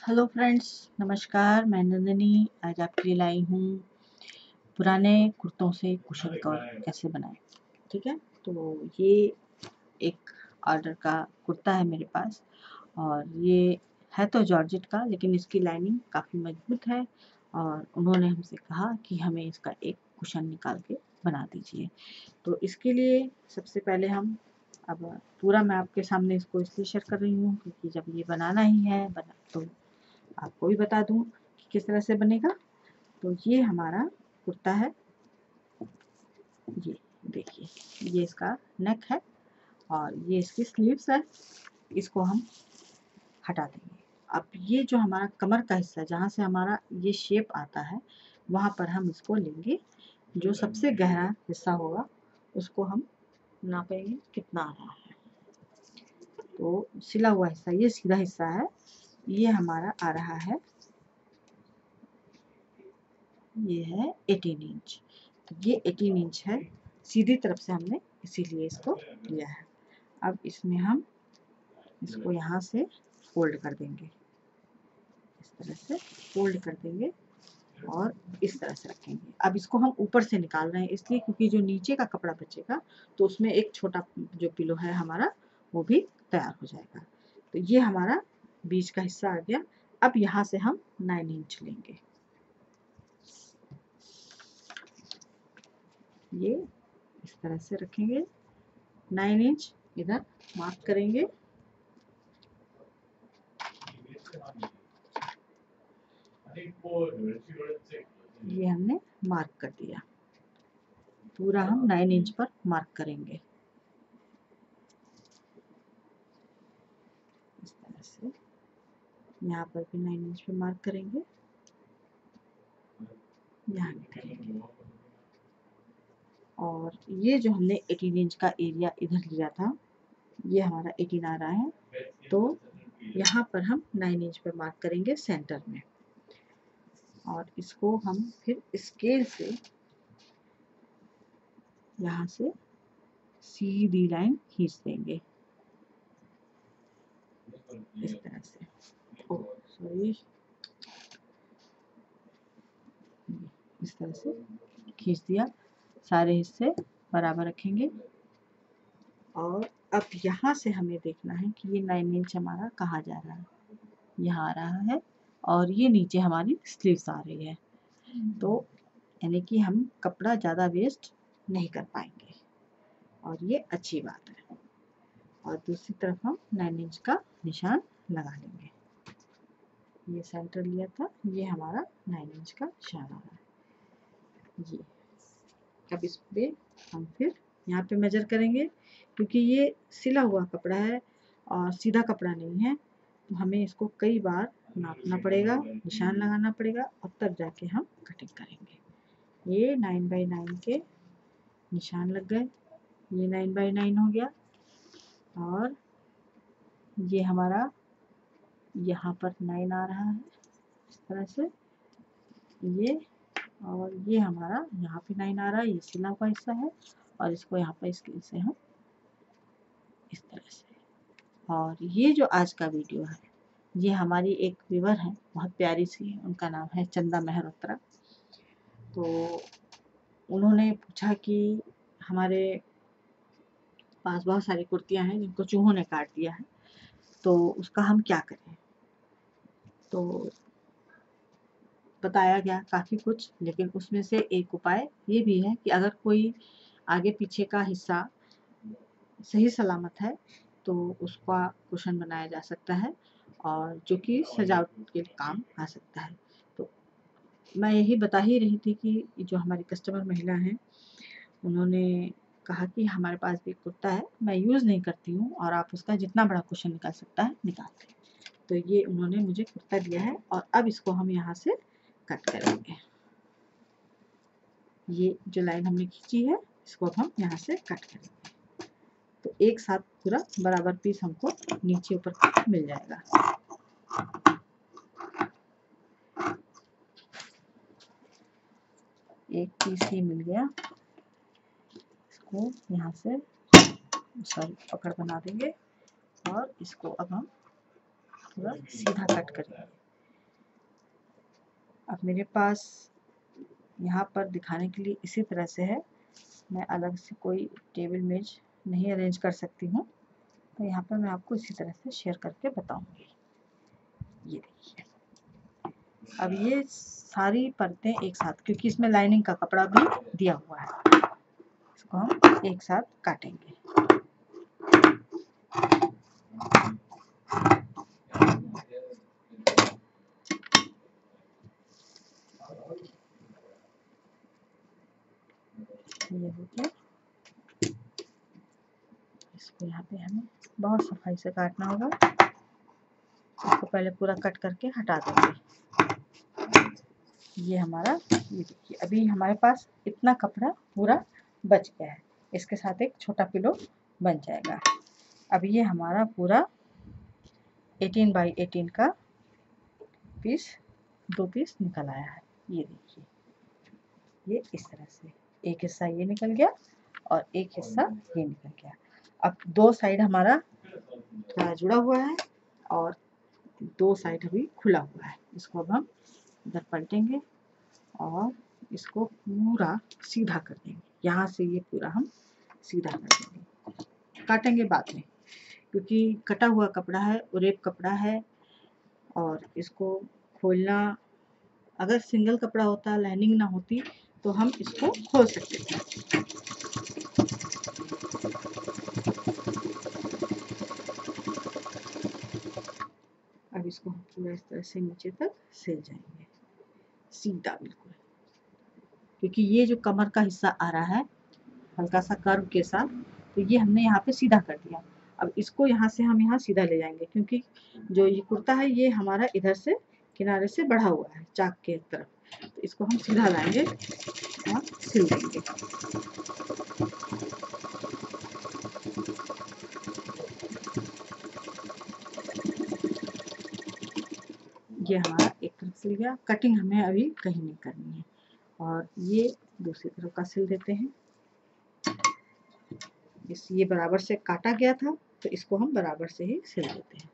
Hello friends, नमस्कार। मैं नंदिनी आज आपके लिए लाई हूँ पुराने कुर्तों से कुशन कवर कैसे बनाएं। ठीक है, तो ये एक ऑर्डर का कुर्ता है मेरे पास और ये है तो जॉर्जेट का, लेकिन इसकी लाइनिंग काफ़ी मजबूत है और उन्होंने हमसे कहा कि हमें इसका एक कुशन निकाल के बना दीजिए। तो इसके लिए सबसे पहले हम अब पूरा मैं आपके सामने इसको इसलिए शेयर कर रही हूँ क्योंकि जब ये बनाना ही है तो आपको भी बता दूं कि किस तरह से बनेगा। तो ये हमारा कुर्ता है, ये देखिए, ये इसका नेक है और ये इसकी स्लीव्स है। इसको हम हटा देंगे। अब ये जो हमारा कमर का हिस्सा, जहाँ से हमारा ये शेप आता है, वहाँ पर हम इसको लेंगे। जो सबसे गहरा हिस्सा होगा उसको हम नापेंगे कितना आ रहा है। तो सिला हुआ हिस्सा, ये सीधा हिस्सा है, ये हमारा आ रहा है, ये है 18 इंच। तो ये 18 इंच है सीधी तरफ से, हमने इसीलिए इसको लिया है। अब इसमें हम इसको यहाँ से फोल्ड कर देंगे, इस तरह से फोल्ड कर देंगे और इस तरह से रखेंगे। अब इसको हम ऊपर से निकाल रहे हैं इसलिए क्योंकि जो नीचे का कपड़ा बचेगा तो उसमें एक छोटा जो पिलो है हमारा वो भी तैयार हो जाएगा। तो ये हमारा बीच का हिस्सा आ गया। अब यहाँ से हम 9 इंच लेंगे, ये इस तरह से रखेंगे। 9 इंच इधर मार्क करेंगे, ये हमने मार्क कर दिया। पूरा हम 9 इंच पर मार्क करेंगे, इस तरह से। यहाँ पर भी 9 इंच पे मार्क करेंगे, यहाँ भी करेंगे। और ये जो हमने 18 इंच का एरिया इधर लिया था, ये हमारा 18 आ रहा है, तो यहाँ पर हम 9 इंच पे मार्क करेंगे सेंटर में और इसको हम फिर स्केल से यहाँ से सीधी लाइन खींच देंगे इस तरह से। ओह सॉरी, इस तरह से खींच दिया। सारे हिस्से बराबर रखेंगे और अब यहाँ से हमें देखना है कि ये 9 इंच हमारा कहाँ जा रहा है। यहाँ आ रहा है और ये नीचे हमारी स्लीव्स आ रही है, तो यानी कि हम कपड़ा ज़्यादा वेस्ट नहीं कर पाएंगे और ये अच्छी बात है। और दूसरी तरफ हम 9 इंच का निशान लगा लेंगे। ये सेंटर लिया था, ये हमारा 9 इंच का निशान आ रहा है ये। अब इस पे हम फिर यहाँ पे मेजर करेंगे क्योंकि ये सिला हुआ कपड़ा है और सीधा कपड़ा नहीं है, तो हमें इसको कई बार नापना पड़ेगा, निशान लगाना पड़ेगा और तब जाके हम कटिंग करेंगे। ये 9x9 के निशान लग गए, ये 9x9 हो गया और ये हमारा यहाँ पर 9 आ रहा है इस तरह से, ये और ये हमारा यहाँ पे 9 आ रहा है, ये सिला हुआ हिस्सा है और इसको यहाँ पर स्केल से हम इस तरह से। और ये जो आज का वीडियो है, ये हमारी एक व्यूवर है, बहुत प्यारी सी है, उनका नाम है चंदा मेहरोत्रा। तो उन्होंने पूछा कि हमारे पास बहुत सारी कुर्तियां हैं जिनको चूहों ने काट दिया है, तो उसका हम क्या करें। तो बताया गया काफ़ी कुछ, लेकिन उसमें से एक उपाय ये भी है कि अगर कोई आगे पीछे का हिस्सा सही सलामत है तो उसका कुशन बनाया जा सकता है और जो कि सजावट के काम आ सकता है। तो मैं यही बता ही रही थी कि जो हमारी कस्टमर महिला हैं, उन्होंने कहा कि हमारे पास भी कुर्ता है, मैं यूज़ नहीं करती हूँ और आप उसका जितना बड़ा कुशन निकाल सकता है निकाल दें। तो ये उन्होंने मुझे कुर्ता दिया है और अब इसको हम यहाँ से कट करेंगे। ये जो लाइन हमने खींची है इसको अब हम यहाँ से कट करेंगे, तो एक साथ पूरा बराबर पीस हमको नीचे ऊपर मिल जाएगा। एक पीस ही मिल गया, इसको यहाँ से सॉरी पकड़ बना देंगे और इसको अब हम पूरा सीधा कट करेंगे। अब मेरे पास यहाँ पर दिखाने के लिए इसी तरह से है, मैं अलग से कोई टेबल मेज नहीं अरेंज कर सकती हूँ, तो यहाँ पर मैं आपको इसी तरह से शेयर करके बताऊंगी। ये देखिए, अब ये सारी परतें एक साथ, क्योंकि इसमें लाइनिंग का कपड़ा भी दिया हुआ है, इसको हम एक साथ काटेंगे। ये देखिए, इसको यहाँ पे हमें बहुत सफाई से काटना होगा। इसको पहले पूरा कट करके हटा देंगे। ये हमारा, ये देखिए, अभी हमारे पास इतना कपड़ा पूरा बच गया है, इसके साथ एक छोटा पिलो बन जाएगा। अब ये हमारा पूरा 18 बाई 18 का पीस, 2 पीस निकल आया है। ये देखिए, ये इस तरह से एक हिस्सा ये निकल गया और एक हिस्सा ये निकल गया। अब दो साइड हमारा थोड़ा जुड़ा हुआ है और दो साइड अभी खुला हुआ है। इसको अब हम इधर पलटेंगे और इसको पूरा सीधा कर देंगे। यहाँ से ये पूरा हम सीधा कर देंगे, काटेंगे बाद में, क्योंकि कटा हुआ कपड़ा है, उरेप कपड़ा है, और इसको खोलना, अगर सिंगल कपड़ा होता, लाइनिंग ना होती, तो हम इसको खोल सकते थे। अब इसको हम पूरा इस तरह से नीचे तक सिल जाएंगे, सीधा बिल्कुल, क्योंकि ये जो कमर का हिस्सा आ रहा है हल्का सा कर्व के साथ, तो ये हमने यहाँ पे सीधा कर दिया। अब इसको यहाँ से हम यहाँ सीधा ले जाएंगे, क्योंकि जो ये कुर्ता है ये हमारा इधर से किनारे से बढ़ा हुआ है चाक के तरफ, तो इसको हम सीधा लाएंगे और सिल देंगे। ये हमारा एक तरफ सिल गया। कटिंग हमें अभी कहीं नहीं करनी है, और ये दूसरी तरफ का सिल देते हैं। ये बराबर से काटा गया था, तो इसको हम बराबर से ही सिल देते हैं।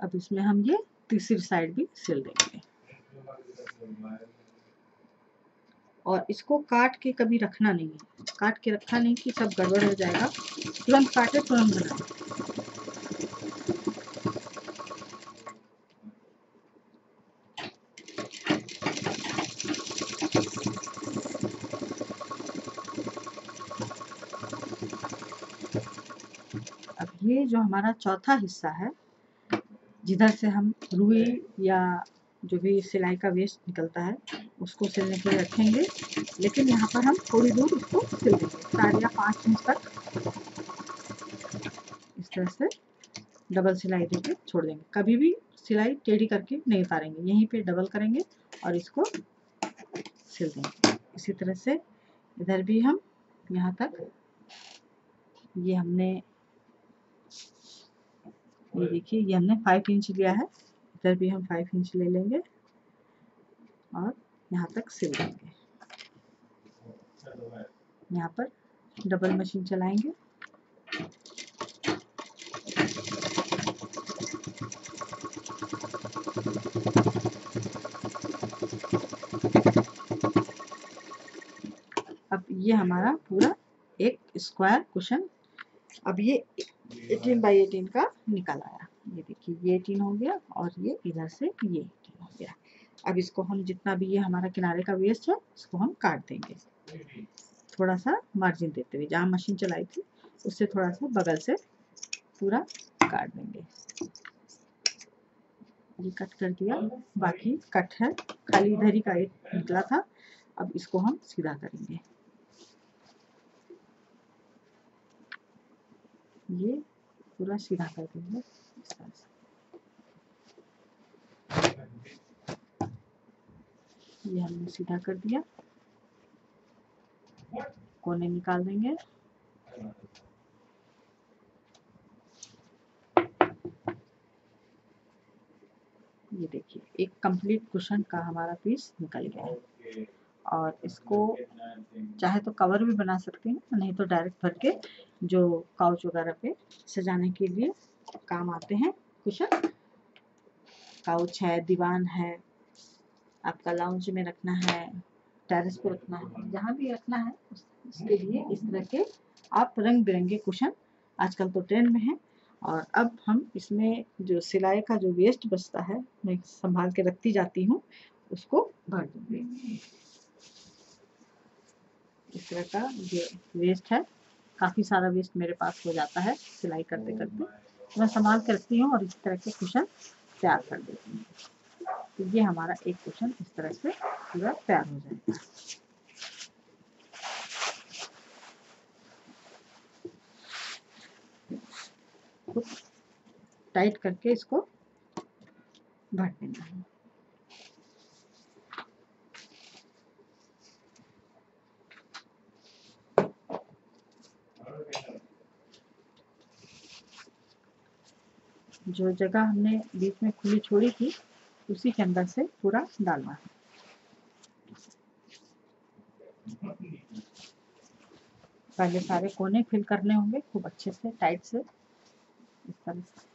अब इसमें हम ये तीसरी साइड भी सिल देंगे, और इसको काट के कभी रखना नहीं है, काट के रखा नहीं कि सब गड़बड़ हो जाएगा। तुरंत काटे तुरंत बनाए। अब ये जो हमारा चौथा हिस्सा है, जिधर से हम रुई या जो भी सिलाई का वेस्ट निकलता है उसको सिलने के लिए रखेंगे, लेकिन यहाँ पर हम थोड़ी दूर इसको सिल देंगे, 4 या 5 इंच तक इस तरह से डबल सिलाई देके छोड़ देंगे। कभी भी सिलाई टेढ़ी करके नहीं उतारेंगे, यहीं पे डबल करेंगे और इसको सिल देंगे। इसी तरह से इधर भी हम यहाँ तक, ये हमने, ये देखिए, ये हमने 5 इंच लिया है, इधर भी हम 5 इंच ले लेंगे और यहाँ तक सिल देंगे। यहाँ पर डबल मशीन चलाएंगे। अब ये हमारा पूरा एक स्क्वायर कुशन, अब ये 18 बाई 18 का निकल आया। ये देखिए, ये 18 हो गया और ये इधर से ये 18 हो गया। अब इसको हम जितना भी ये हमारा किनारे का वेस्ट है इसको हम काट देंगे, थोड़ा सा मार्जिन देते हुए, जहाँ मशीन चलाई थी उससे थोड़ा सा बगल से पूरा काट देंगे। ये कट कर दिया, बाकी कट है, खाली इधर ही का एक निकला था। अब इसको हम सीधा करेंगे, ये पूरा सीधा कर देंगे इस तरह से। ये हमने सीधा कर दिया। कोने निकाल देंगे। ये देखिए एक कंप्लीट कुशन का हमारा पीस निकल गया है। और इसको चाहे तो कवर भी बना सकते हैं, नहीं तो डायरेक्ट भर के जो काउच वगैरह पे सजाने के लिए काम आते हैं कुशन। काउच है, दीवान है, आपका लाउंज में रखना है, टेरेस पे रखना है, जहाँ भी रखना है उसके लिए इस तरह के आप रंग बिरंगे कुशन आजकल तो ट्रेंड में है। और अब हम इसमें जो सिलाई का जो वेस्ट बचता है, मैं संभाल के रखती जाती हूँ, उसको भर दूंगी। इस तरह का ये वेस्ट है, काफ़ी सारा वेस्ट मेरे पास हो जाता है सिलाई करते करते, मैं संभाल के रखती हूँ और इस तरह के कुशन तैयार कर देती हूँ। तो ये हमारा एक कुशन इस तरह से पूरा तैयार हो जाएगा। तो टाइट करके इसको भर देना है। जो जगह हमने बीच में खुली छोड़ी थी उसी के अंदर से पूरा डालना है। पहले सारे कोने फिल करने होंगे खूब अच्छे से टाइट से, इस तरह से।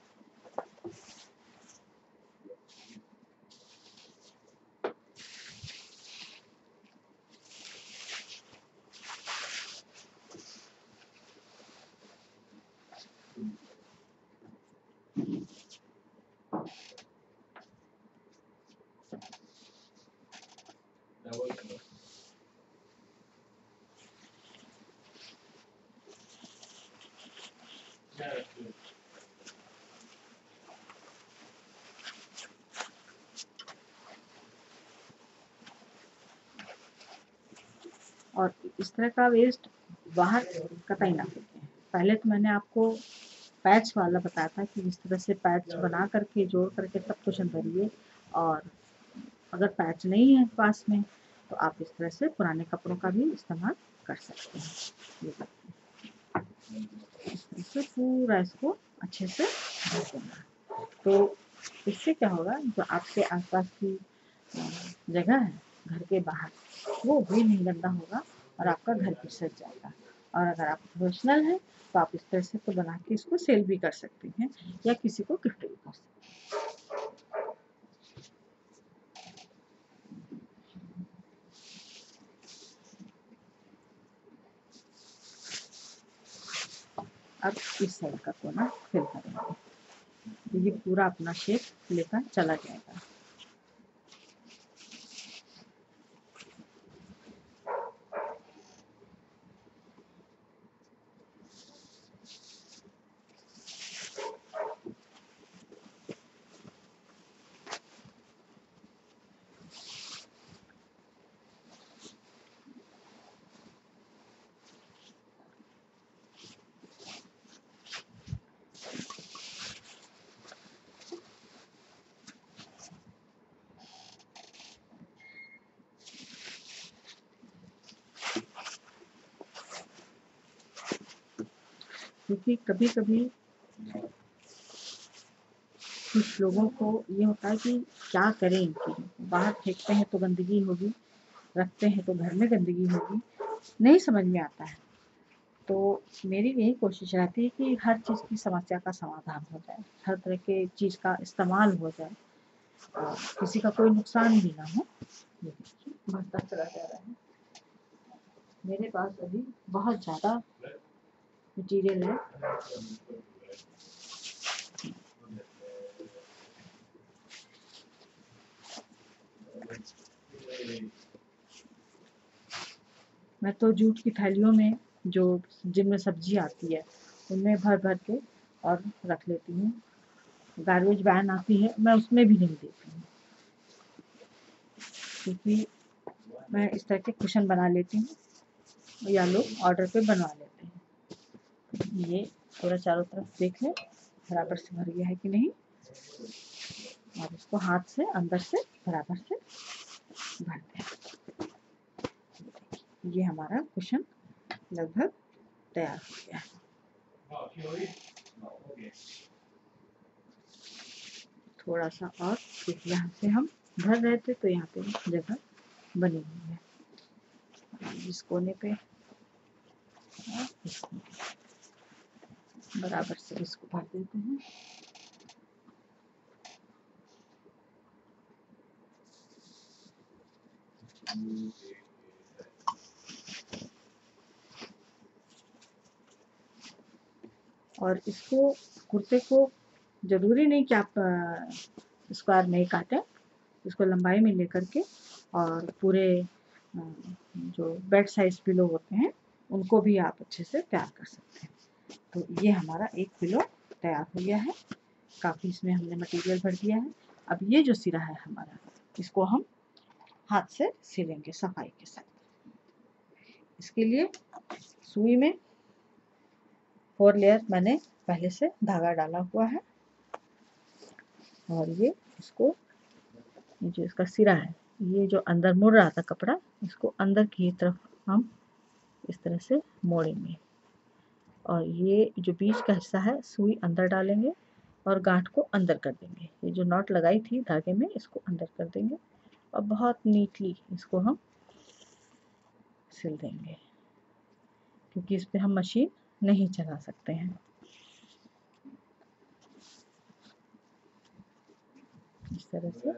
और इस तरह का वेस्ट बाहर कतई ना फेंकें। पहले तो मैंने आपको पैच वाला बताया था कि इस तरह से पैच बना करके जोड़ करके तब कुशन भरिए, और अगर पैच नहीं है पास में तो आप इस तरह से पुराने कपड़ों का भी इस्तेमाल कर सकते हैं। ये इस तरह से पूरा इसको अच्छे से भर देना। तो इससे क्या होगा, जो आपके आसपास की जगह है घर के बाहर, वो भी नहीं गंदा होगा और आपका घर भी सज जाएगा। और अगर आप प्रोफेशनल हैं तो आप इस तरह से तो बना के इसको सेल भी कर सकते हैं या किसी को गिफ्ट भी कर सकते हैं। अब इस साइड का कोना फिल करेंगे, तो ये पूरा अपना शेप लेकर चला जाएगा। क्योंकि कभी कभी कुछ लोगों को ये होता है कि क्या करें इनकी, बाहर फेंकते हैं तो गंदगी होगी, रखते हैं तो घर में गंदगी होगी, नहीं समझ में आता है। तो मेरी यही कोशिश रहती है कि हर चीज़ की समस्या का समाधान हो जाए, हर तरह के चीज़ का इस्तेमाल हो जाए और किसी का कोई नुकसान भी ना हो। ये देखिए बढ़ता चला जा रहा है। मेरे पास अभी बहुत ज़्यादा मटीरियल है। मैं तो जूट की थैलियों में जो जिनमें सब्जी आती है उनमें भर भर के और रख लेती हूँ। गार्बेज वैन आती है, मैं उसमें भी नहीं देती हूँ, क्योंकि मैं इस तरह के कुशन बना लेती हूँ या लोग ऑर्डर पे बनवा लेते हैं। ये पूरा चारों तरफ देख लें बराबर से भर गया है कि नहीं, और इसको हाथ से अंदर से बराबर से भर दें। ये हमारा कुशन लगभग तैयार हो गया है। थोड़ा सा और, क्योंकि यहाँ से हम भर रहे थे तो यहाँ पे जगह बनी हुई है। इस कोने पे बराबर से इसको भर देते हैं। और इसको कुर्ते को जरूरी नहीं कि आप स्क्वायर नहीं काटें, इसको लंबाई में लेकर के और पूरे जो बेड साइज पिलो होते हैं उनको भी आप अच्छे से तैयार कर सकते हैं। तो ये हमारा एक पिलो तैयार हो गया है। काफ़ी इसमें हमने मटेरियल भर दिया है। अब ये जो सिरा है हमारा, इसको हम हाथ से सिलेंगे सफाई के साथ। इसके लिए सुई में 4 लेयर मैंने पहले से धागा डाला हुआ है और ये इसको, जो इसका सिरा है, ये जो अंदर मुड़ रहा था कपड़ा, इसको अंदर की तरफ हम इस तरह से मोड़ेंगे और ये जो बीच का हिस्सा है सुई अंदर डालेंगे और गांठ को अंदर कर देंगे। ये जो नॉट लगाई थी धागे में, इसको अंदर कर देंगे और बहुत नीटली इसको हम सिल देंगे, क्योंकि इस पे हम मशीन नहीं चला सकते हैं। इस तरह से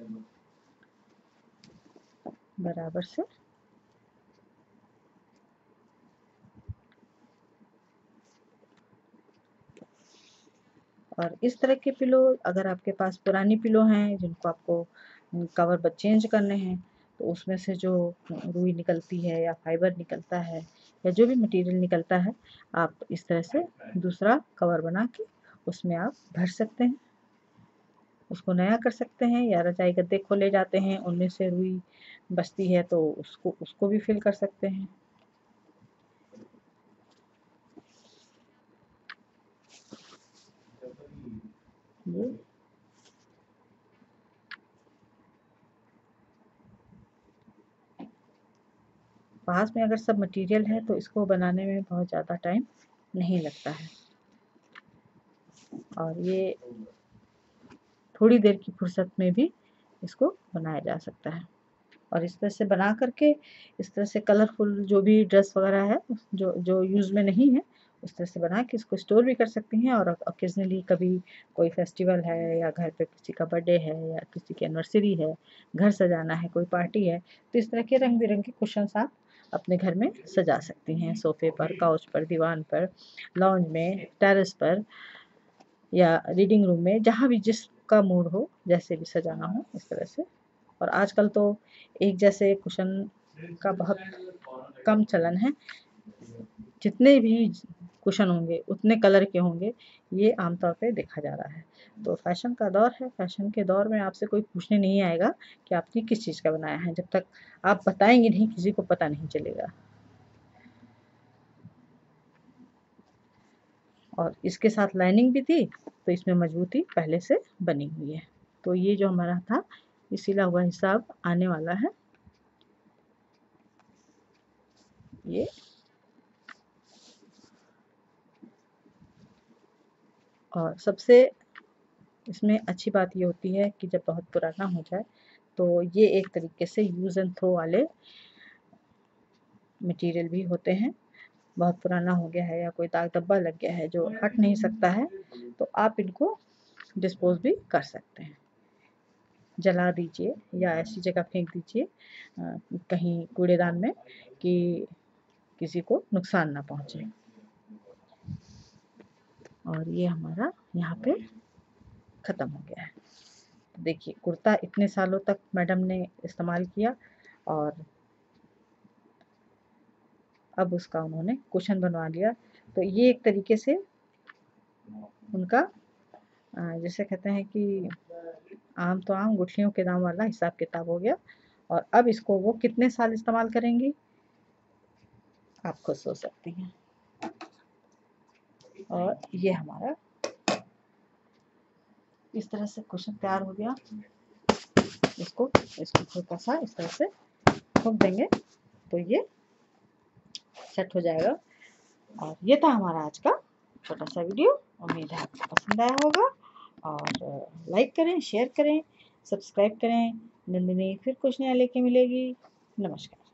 बराबर से और इस तरह के पिलो, अगर आपके पास पुरानी पिलो हैं जिनको आपको कवर चेंज करने हैं, तो उसमें से जो रुई निकलती है या फाइबर निकलता है या जो भी मटेरियल निकलता है, आप इस तरह से दूसरा कवर बना के उसमें आप भर सकते हैं, उसको नया कर सकते हैं। या रजाई गद्दे खोले जाते हैं, उनमें से रुई बचती है तो उसको भी फिल कर सकते हैं। ये पास में अगर सब मटेरियल है तो इसको बनाने में बहुत ज़्यादा टाइम नहीं लगता है और ये थोड़ी देर की फुर्सत में भी इसको बनाया जा सकता है। और इस तरह से बना करके, इस तरह से कलरफुल जो भी ड्रेस वगैरह है जो जो यूज़ में नहीं है, उस तरह से बना के इसको स्टोर भी कर सकती हैं। और ओकेजनली कभी कोई फेस्टिवल है या घर पे किसी का बर्थडे है या किसी की एनिवर्सरी है, घर सजाना है, कोई पार्टी है, तो इस तरह के रंग बिरंगे कुशन्स आप अपने घर में सजा सकती हैं। सोफ़े पर, काउच पर, दीवान पर, लॉन्ज में, टेरेस पर या रीडिंग रूम में, जहाँ भी जिसका मूड हो, जैसे भी सजाना हो इस तरह से। और आजकल तो एक जैसे कुशन का बहुत कम चलन है, जितने भी कुशन होंगे उतने कलर के होंगे, ये आमतौर पे देखा जा रहा है। तो फैशन का दौर है, फैशन के दौर में आपसे कोई पूछने नहीं आएगा कि आपने किस चीज़ का बनाया है, जब तक आप बताएंगे नहीं किसी को पता नहीं चलेगा। और इसके साथ लाइनिंग भी थी तो इसमें मजबूती पहले से बनी हुई है। तो ये जो हमारा था, ये सिला हुआ हिस्सा अब आने वाला है। ये और सबसे इसमें अच्छी बात ये होती है कि जब बहुत पुराना हो जाए तो ये एक तरीके से यूज़ एंड थ्रो वाले मटेरियल भी होते हैं। बहुत पुराना हो गया है या कोई दाग धब्बा लग गया है जो हट नहीं सकता है, तो आप इनको डिस्पोज भी कर सकते हैं। जला दीजिए या ऐसी जगह फेंक दीजिए कहीं कूड़ेदान में कि किसी को नुकसान ना पहुंचे। और ये हमारा यहाँ पे ख़त्म हो गया है। देखिए, कुर्ता इतने सालों तक मैडम ने इस्तेमाल किया और अब उसका उन्होंने कुशन बनवा लिया। तो ये एक तरीके से उनका जैसे कहते हैं कि आम तो आम, गुठलियों के दाम वाला हिसाब किताब हो गया। और अब इसको वो कितने साल इस्तेमाल करेंगी, आप खुद सोच सकती हैं। और ये हमारा इस तरह से कुशन तैयार हो गया। इसको हल्का सा इस तरह से ठोक देंगे तो ये सेट हो जाएगा। और ये था हमारा आज का छोटा सा वीडियो। उम्मीद है आपको पसंद आया होगा, और लाइक करें, शेयर करें, सब्सक्राइब करें। नंदिनी फिर कुछ नया लेके मिलेगी। नमस्कार।